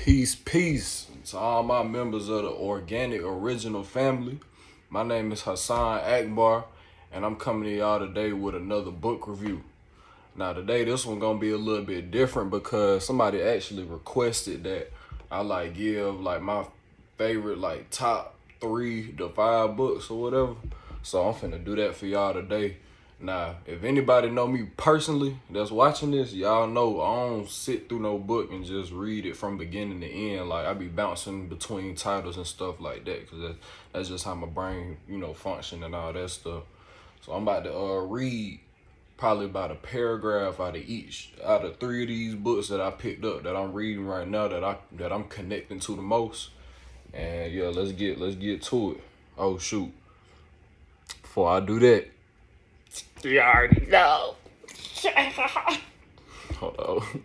Peace to all my members of the Organic Original family. My name is Hassan Akbar, and I'm coming to y'all today with another book review. Now today, this one gonna be a little bit different because somebody actually requested that I give my favorite top 3 to 5 books or whatever. So I'm finna do that for y'all today. Now, if anybody know me personally that's watching this, y'all know I don't sit through no book and just read it from beginning to end. Like, I be bouncing between titles and stuff like that, because that's just how my brain, function and all that stuff. So I'm about to read probably about a paragraph out of 3 of these books that I picked up that I'm reading right now that I'm connecting to the most. And yeah, let's get to it. Oh shoot. Before I do that, you already know. Hold on.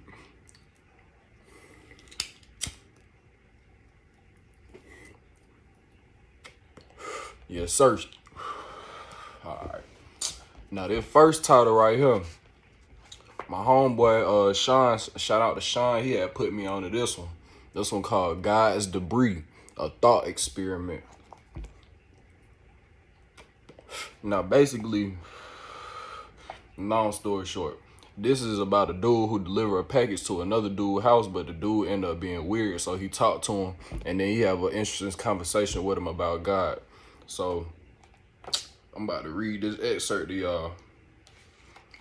Yes, sir. All right. Now, this first title right here, my homeboy Sean, shout out to Sean, he had put me onto this one. This one called God's Debris, a thought experiment. Now, basically, long story short, this is about a dude who delivered a package to another dude's house, but the dude ended up being weird. So he talked to him, and then he have an interesting conversation with him about God. So I'm about to read this excerpt to y'all,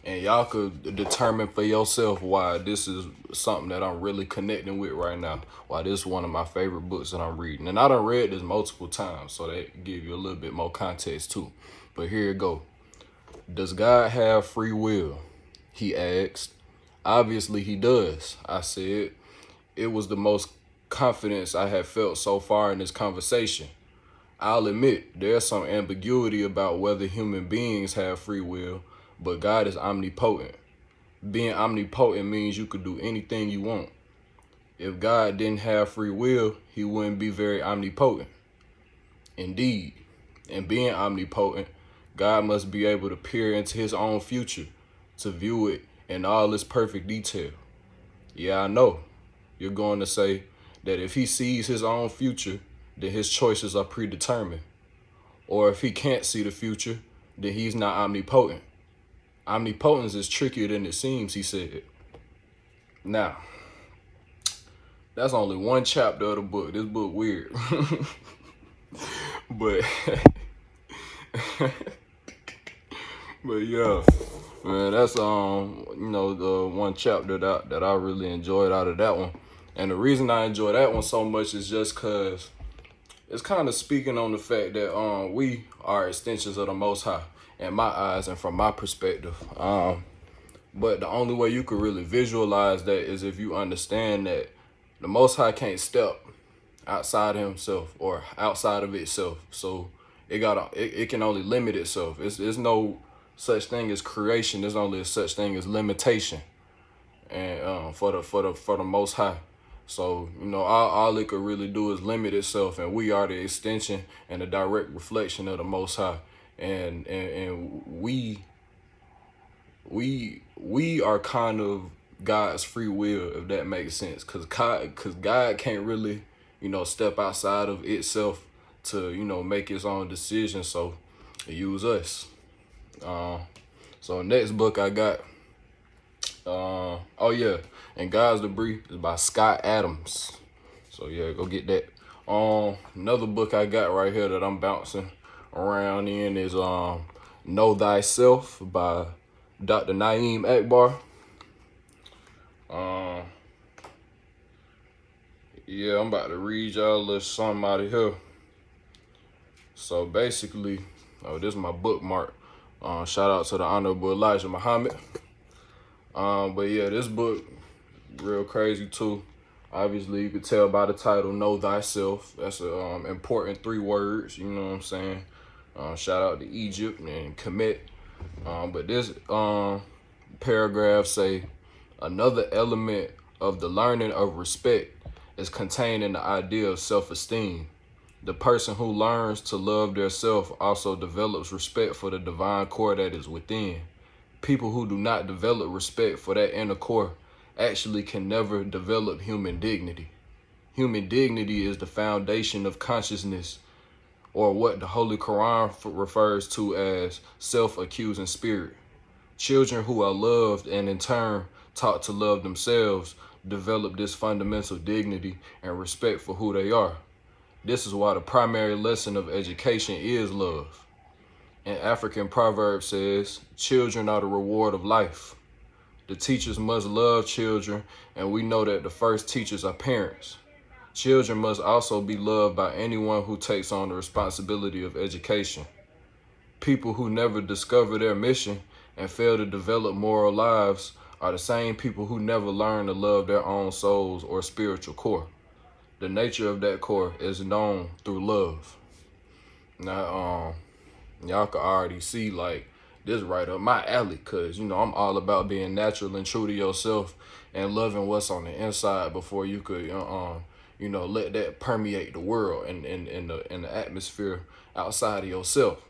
and y'all could determine for yourself why this is something that I'm really connecting with right now, why this is one of my favorite books that I'm reading. And I done read this multiple times, so that give you a little bit more context too. But here it go. Does God have free will? He asked. Obviously he does, I said. It was the most confidence I have felt so far in this conversation. I'll admit there's some ambiguity about whether human beings have free will, but God is omnipotent. Being omnipotent means you could do anything you want. If God didn't have free will, he wouldn't be very omnipotent. Indeed, in being omnipotent, God must be able to peer into his own future to view it in all its perfect detail. Yeah, I know. You're going to say that if he sees his own future, then his choices are predetermined. Or if he can't see the future, then he's not omnipotent. Omnipotence is trickier than it seems, he said. Now, that's only one chapter of the book. This book weird. But but yeah, man, that's the one chapter that I really enjoyed out of that one. And the reason I enjoy that one so much is just cause it's kind of speaking on the fact that we are extensions of the Most High, in my eyes and from my perspective. But the only way you could really visualize that is if you understand that the Most High can't step outside of himself or outside of itself. So it can only limit itself. There's no such thing as creation. There's only a such thing as limitation. And for the Most High. So, all it could really do is limit itself, and we are the extension and a direct reflection of the Most High. And we are kind of God's free will, if that makes sense. Cause God can't really, step outside of itself to, make its own decisions. So it use us. So next book I got, and God's Debris is by Scott Adams. So yeah, go get that. Another book I got right here that I'm bouncing around in is Know Thyself by Dr. Naeem Akbar. Yeah, I'm about to read y'all a little something out of here. So basically, this is my bookmark. Shout out to the Honorable Elijah Muhammad. But yeah, this book, real crazy too. Obviously, you could tell by the title, Know Thyself. That's a important 3 words, you know what I'm saying? Shout out to Egypt and commit. But this paragraph say, another element of the learning of respect is contained in the idea of self-esteem. The person who learns to love their self also develops respect for the divine core that is within. People who do not develop respect for that inner core actually can never develop human dignity. Human dignity is the foundation of consciousness, or what the Holy Quran refers to as self-accusing spirit. Children who are loved and in turn taught to love themselves develop this fundamental dignity and respect for who they are. This is why the primary lesson of education is love. An African proverb says, children are the reward of life. The teachers must love children, and we know that the first teachers are parents. Children must also be loved by anyone who takes on the responsibility of education. People who never discover their mission and fail to develop moral lives are the same people who never learn to love their own souls or spiritual core. The nature of that core is known through love. Now, y'all can already see like this right up my alley, cause you know I'm all about being natural and true to yourself and loving what's on the inside before you could you know, let that permeate the world and in the atmosphere outside of yourself.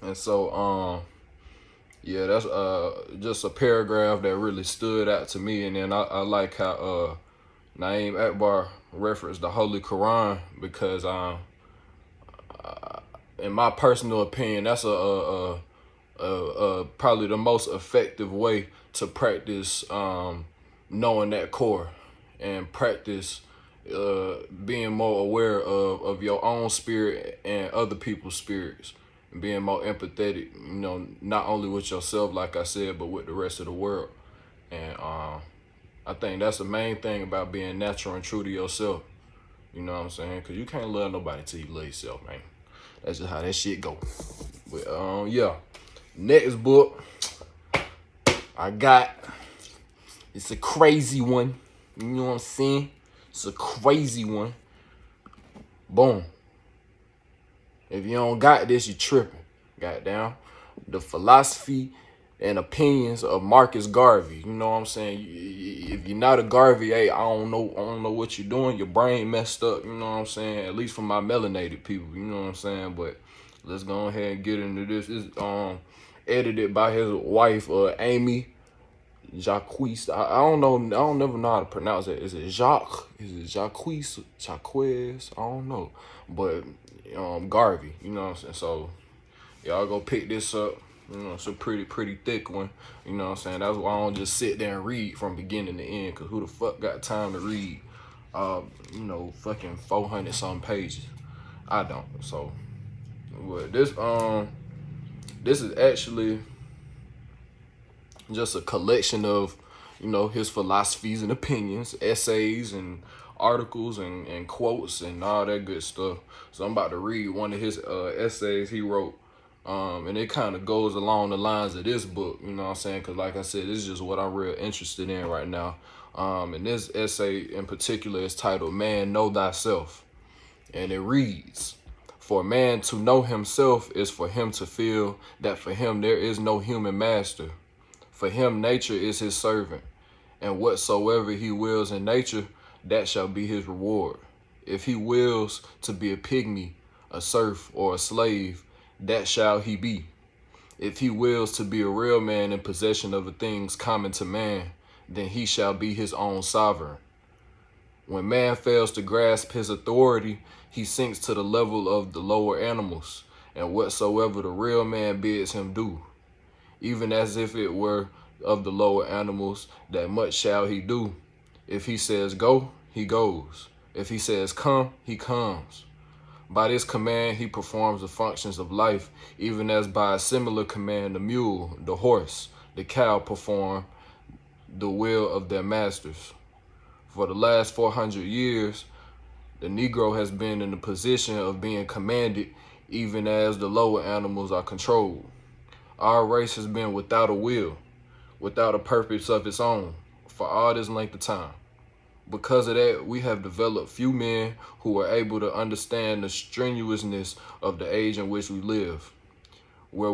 And so yeah, that's just a paragraph that really stood out to me. And then I like how Naeem Akbar referenced the Holy Quran, because in my personal opinion, that's probably the most effective way to practice knowing that core and practice being more aware of your own spirit and other people's spirits, and being more empathetic, you know, not only with yourself, like I said, but with the rest of the world. And I think that's the main thing about being natural and true to yourself. You know what I'm saying? Because you can't love nobody till you love yourself, man. That's just how that shit go. But yeah, next book I got, it's a crazy one. You know what I'm saying? It's a crazy one. Boom. If you don't got this, you tripping. Goddamn. The Philosophy and Opinions of Marcus Garvey. You know what I'm saying? If you're not a Garvey, hey, I don't know what you're doing. Your brain messed up. You know what I'm saying? At least for my melanated people. You know what I'm saying? But let's go ahead and get into this. It's edited by his wife, Amy Jacques. I don't know. I don't never know how to pronounce it. Is it Jacques? Is it Jacques? Jacquez? I don't know. But Garvey. You know what I'm saying? So y'all go pick this up. You know, it's a pretty thick one. You know what I'm saying? That's why I don't just sit there and read from beginning to end. Cause who the fuck got time to read, you know, fucking 400 some pages? I don't. So, but this is actually just a collection of, you know, his philosophies and opinions, essays and articles and quotes and all that good stuff. So I'm about to read one of his essays he wrote. And it kind of goes along the lines of this book, you know what I'm saying? Because like I said, this is just what I'm real interested in right now. And this essay in particular is titled, Man, Know Thyself. And it reads, for man to know himself is for him to feel that for him there is no human master. For him nature is his servant, and whatsoever he wills in nature, that shall be his reward. If he wills to be a pygmy, a serf, or a slave, that shall he be. If he wills to be a real man in possession of the things common to man, then he shall be his own sovereign. When man fails to grasp his authority, he sinks to the level of the lower animals, and whatsoever the real man bids him do, even as if it were of the lower animals, that much shall he do. If he says go, he goes. If he says come, he comes. By this command, he performs the functions of life, even as by a similar command the mule, the horse, the cow perform the will of their masters. For the last 400 years, the Negro has been in the position of being commanded, even as the lower animals are controlled. Our race has been without a will, without a purpose of its own, for all this length of time. Because of that, we have developed few men who are able to understand the strenuousness of the age in which we live. Where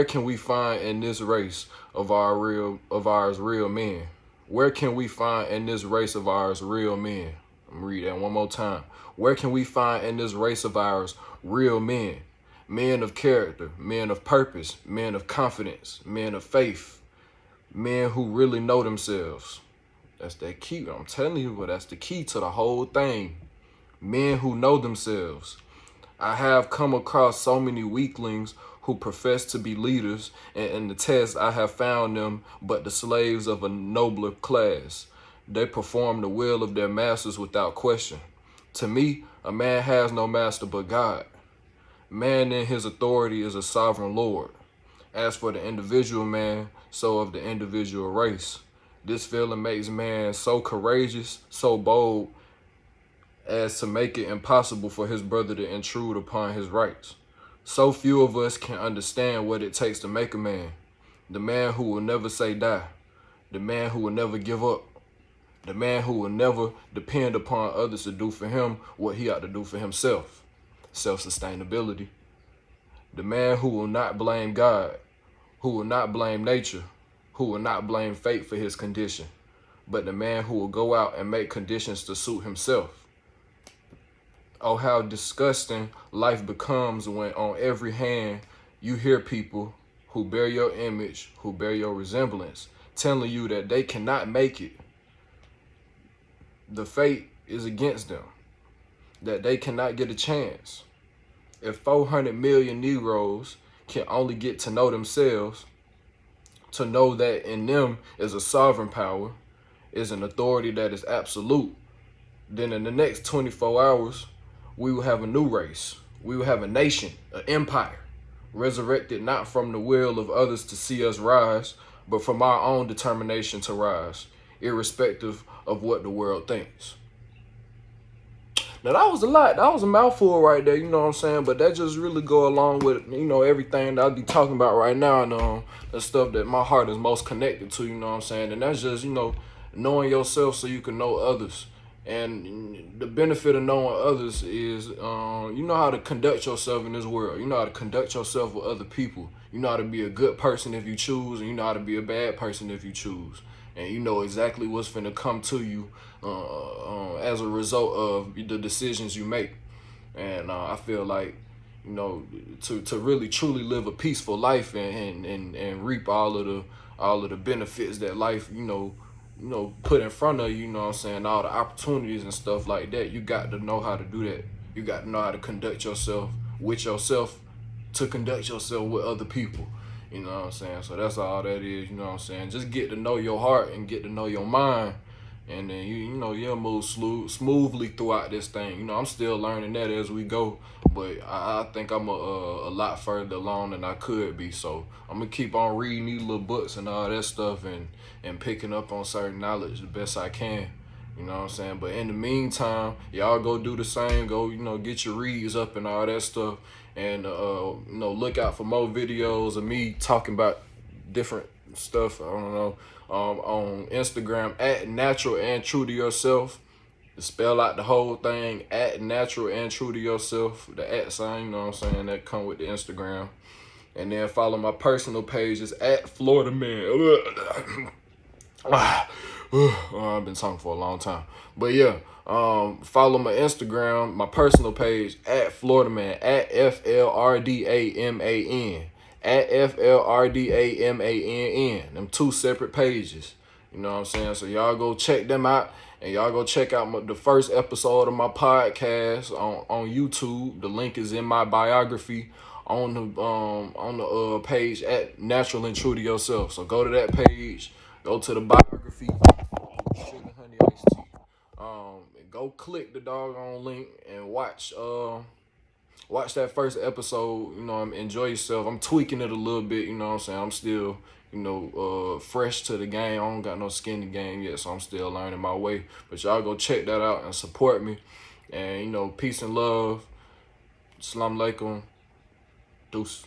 can we find in this race of ours real men? Where can we find in this race of ours real men? I'm gonna read that one more time. Where can we find in this race of ours real men? Men of character, men of purpose, men of confidence, men of faith, men who really know themselves. That's that key. I'm telling you, but that's the key to the whole thing. Men who know themselves. I have come across so many weaklings who profess to be leaders, and in the test I have found them but the slaves of a nobler class. They perform the will of their masters without question. To me, a man has no master but God. Man in his authority is a sovereign Lord. As for the individual man, so of the individual race. This feeling makes man so courageous, so bold, as to make it impossible for his brother to intrude upon his rights. So few of us can understand what it takes to make a man. The man who will never say die. The man who will never give up. The man who will never depend upon others to do for him what he ought to do for himself. Self-sustainability. The man who will not blame God, who will not blame nature, who will not blame fate for his condition, but the man who will go out and make conditions to suit himself. Oh, how disgusting life becomes when on every hand you hear people who bear your image, who bear your resemblance, telling you that they cannot make it. The fate is against them, that they cannot get a chance. If 400 million Negroes can only get to know themselves, to know that in them is a sovereign power, is an authority that is absolute, then in the next 24 hours, we will have a new race. We will have a nation, an empire, resurrected not from the will of others to see us rise, but from our own determination to rise, irrespective of what the world thinks. Now that was a lot. That was a mouthful right there, you know what I'm saying? But that just really go along with, you know, everything that I'll be talking about right now, and the stuff that my heart is most connected to, you know what I'm saying? And that's just, you know, knowing yourself so you can know others. And the benefit of knowing others is you know how to conduct yourself in this world. You know how to conduct yourself with other people. You know how to be a good person if you choose, and you know how to be a bad person if you choose. And you know exactly what's finna come to you as a result of the decisions you make. And I feel like, you know, to really truly live a peaceful life and reap all of the benefits that life, you know, put in front of you, you know what I'm saying, all the opportunities and stuff like that, you got to know how to do that. You got to know how to conduct yourself with yourself to conduct yourself with other people. You know what I'm saying? So that's all that is, you know what I'm saying? Just get to know your heart and get to know your mind. And then, you know, you'll move smoothly throughout this thing. You know, I'm still learning that as we go. But I think I'm a lot further along than I could be. So I'm going to keep on reading these little books and all that stuff and picking up on certain knowledge the best I can. You know what I'm saying? But in the meantime, y'all go do the same. Go, you know, get your reads up and all that stuff. And, you know, look out for more videos of me talking about different stuff. I don't know. On Instagram, at natural and true to yourself. Spell out the whole thing, at natural and true to yourself. The at sign, you know what I'm saying? That come with the Instagram. And then follow my personal pages at Florida Man. I've been talking for a long time. But yeah, follow my Instagram, my personal page at Florida Man, at FLRDAMAN. At FLRDAMANN. Them two separate pages. You know what I'm saying? So y'all go check them out. And y'all go check out the first episode of my podcast on YouTube. The link is in my biography on the page at Natural and True to Yourself. So go to that page, go to the biography, Sugar Honey Iced Tea. Go click the doggone link and watch that first episode. You know, enjoy yourself. I'm tweaking it a little bit, you know what I'm saying? I'm still, you know, fresh to the game. I don't got no skin in the game yet, so I'm still learning my way. But y'all go check that out and support me. And, you know, peace and love. Assalamu alaikum. Deuce.